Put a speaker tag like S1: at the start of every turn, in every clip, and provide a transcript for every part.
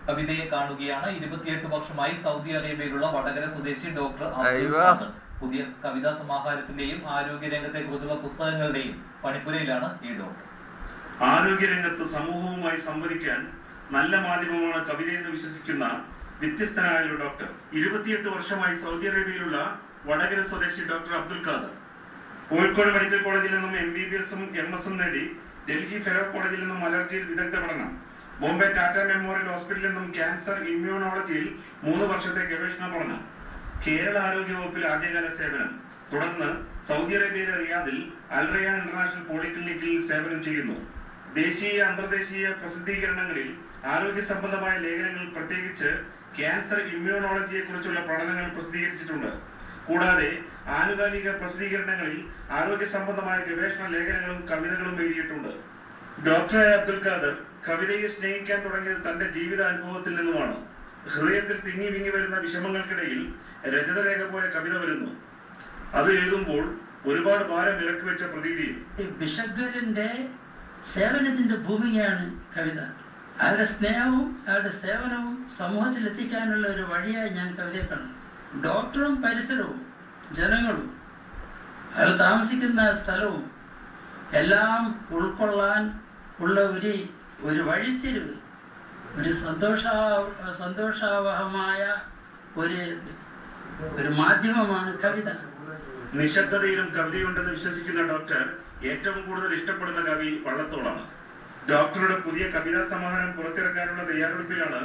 S1: കവിതയെ കാണുകയാണ്. 28 വർഷമായി സൗദി അറേബ്യയിലുള്ള വടകര സ്വദേശി ഡോക്ടർ പുതിയ കവിതാ സമാഹാരത്തിന്റെയും ആരോഗ്യരംഗത്തെ കുറിച്ചുള്ള പുസ്തകങ്ങളുടെയും പണിപ്പുരയിലാണ് ഈ ഡോക്ടർ.
S2: ആരോഗ്യരംഗത്ത് സമൂഹവുമായി സംവദിക്കാൻ നല്ല മാധ്യമമാണ് കവിതയെന്ന് വിശ്വസിക്കുന്ന വ്യത്യസ്തനായ ഒരു ഡോക്ടർ. 28 വർഷമായി സൗദി അറേബ്യയിലുള്ള വടകര സ്വദേശി ഡോക്ടർ അബ്ദുൽ ഖാദർ കോഴിക്കോട് മെഡിക്കൽ കോളേജിൽ നിന്നും MBBS-ഉം MS-ഉം നേടി ഡൽഹി ഫെറോക്ക് കോളേജിൽ നിന്നും അലർജിയിൽ വിദഗ്ധ പഠനം, ബോംബെ ടാറ്റ മെമ്മോറിയൽ ഹോസ്പിറ്റലിൽ നിന്നും ക്യാൻസർ ഇമ്മ്യൂണോളജിയിൽ 3 വർഷത്തെ ഗവേഷണ പഠനം, കേരള ആരോഗ്യ വകുപ്പിൽ ആദ്യകാല സേവനം, തുടർന്ന് സൗദി അറേബ്യയിലെ റിയാദിൽ അൽ റയാൻ ഇന്റർനാഷണൽ പോളിക്ലിനിക്കിൽ സേവനം ചെയ്യുന്നു. ദേശീയ അന്തർദേശീയ പ്രസിദ്ധീകരണങ്ങളിൽ ആരോഗ്യ സംബന്ധമായ ലേഖനങ്ങൾ, പ്രത്യേകിച്ച് ക്യാൻസർ ഇമ്മ്യൂണോളജിയെ കുറിച്ചുള്ള പഠനങ്ങൾ പ്രസിദ്ധീകരിച്ചിട്ടുണ്ട്. കൂടാതെ ആനുകാലിക പ്രസിദ്ധീകരണങ്ങളിൽ ആരോഗ്യ സംബന്ധമായ ഗവേഷണ ലേഖനങ്ങളും കവിതകളും എഴുതിയിട്ടുണ്ട്. ഡോക്ടറായ അബ്ദുൽ ഖാദർ കവിതയെ സ്നേഹിക്കാൻ തുടങ്ങിയത് തന്റെ ജീവിത അനുഭവത്തിൽ നിന്നുമാണ്. ഹൃദയത്തിൽ തിങ്ങി വിങ്ങി വരുന്ന വിഷമങ്ങൾക്കിടയിൽ രചതരേഖ പോലെ കവിത വരുന്നു. അത് എഴുതുമ്പോൾ ഒരുപാട് ഭാരം ഇറക്കി വെച്ച പ്രതീതിയും.
S3: ബിഷഗ്വരിന്റെ സേവനത്തിന്റെ ഭൂമികയാണ് കവിത. അയാളുടെ സ്നേഹവും അയാളുടെ സേവനവും സമൂഹത്തിൽ എത്തിക്കാനുള്ള ഒരു വഴിയായി ഞാൻ കവിതയെ കാണുന്നു. ഡോക്ടറും പരിസരവും ജനങ്ങളും അയാൾ താമസിക്കുന്ന സ്ഥലവും എല്ലാം ഉൾക്കൊള്ളാൻ ഉള്ള ഒരു വഴിത്തിരിവ്, ഒരു സന്തോഷാവഹമായ ഒരു മാധ്യമമാണ് കവിത.
S2: നിശബ്ദതയിലും കവിതയുണ്ടെന്ന് വിശ്വസിക്കുന്ന ഡോക്ടർ ഏറ്റവും കൂടുതൽ ഇഷ്ടപ്പെടുന്ന കവി വള്ളത്തോളാണ്. ഡോക്ടറുടെ പുതിയ കവിതാ സമാഹാരം പുറത്തിറക്കാനുള്ള തയ്യാറെടുപ്പിലാണ്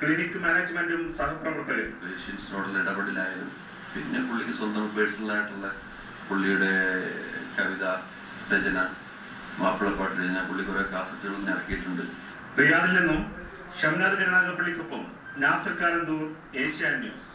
S2: ക്ലിനിക് മാനേജ്മെന്റും സഹപ്രവർത്തകരും.
S4: പേഷ്യൻസിനോടുള്ള ഇടപെടലായാലും പിന്നെ പുള്ളിക്ക് സ്വന്തം പേഴ്സണലായിട്ടുള്ള പുള്ളിയുടെ കവിത രചന, മാപ്പിളപ്പാട്ട് രചന, പുള്ളി കുറെ കാസറ്റുകൾ ഇറക്കിയിട്ടുണ്ട്.
S2: റിയാദിൽ നിന്നും ഷംനാദ് കരുണാകപ്പള്ളിക്കൊപ്പം നാസർ കാരന്തൂർ, ഏഷ്യാനെറ്റ് ന്യൂസ്.